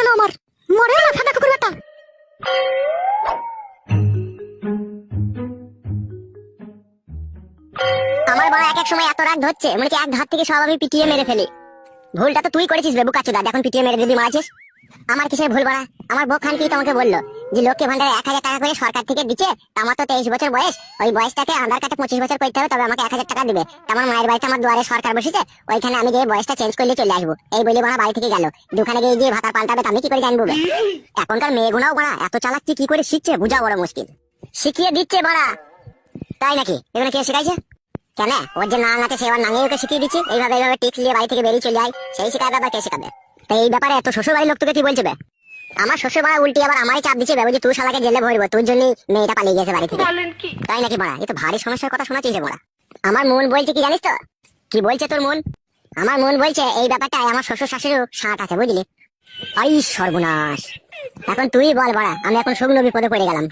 গেল আমার, মরে না ফাটা কুকুর বেটা। আমার বড় এক এক সময় এত রাগ ধরছে মনে কি এক ধার থেকে সব আমি পিটিয়ে মেরে ফেলি। ভুলটা তো তুই করেছিস বে বুকাচোদা, এখন পিটিয়ে মেরে দিবি মারছিস। আমার কিসের ভুল বড়া? আমার বউ খান কি তোমাকে বললো যে লক্ষ্মী ভান্ডারে 1000 টাকা করে সরকার থেকে দিচ্ছে, আমার তো 23 বছর বয়স, ওই বয়সটাকে আধার কার্ডে 25 বছর করতে হবে, তবে আমাকে 1000 টাকা দিবে। আমার মায়ের বাড়িতে আমার দুয়ারে সরকার বসেছে, ওইখানে আমি গিয়ে বয়সটা চেঞ্জ করলে চলে আসবো, এই বলে বড়া বাড়ি থেকে গেল। দোকানে গিয়ে গিয়ে ভাতা পাল্টাবে, আমি কি করে জানবো? এখনকার মেয়েগুনাও বড়া এত চালাক কি করে শিখছে বুঝা বড় মুশকিল। শিখিয়ে দিচ্ছে বড়া। তাই নাকি? এগুলো কে শিখাইছে? কেন ওর যে নাং আছে সে আবার নাঙে ওকে শিখিয়ে দিচ্ছে, এইভাবে এইভাবে টিক্স নিয়ে বাড়ি থেকে বেরিয়ে চলে যায়, সেই শিখাবে আবার কে শিখাবে? তো এই ব্যাপারে এত শ্বশুর বাড়ির লোক তোকে কি বলছে বে? আমার শ্বশুর বাড়া উল্টি আবার আমারই চাপ দিচ্ছে যে তুই শালাকে জেলে ভরবো, তোর জন্যই মেয়েটা পালিয়ে গেছে বাড়ি থেকে। তাই নাকি বড়া? এ তো ভারী সমস্যার কথা শোনাচ্ছিস রে বড়া। আমার মন বলছে কি জানিস তো? কি বলছে তোর মন? আমার মন বলছে এই ব্যাপারটায় আমার শ্বশুর শাশুড়িও সাঁট আছে বুঝলি। আই সর্বনাশ! এখন তুই বল বড়া, আমি এখন শুকনো বিপদে পড়ে গেলাম।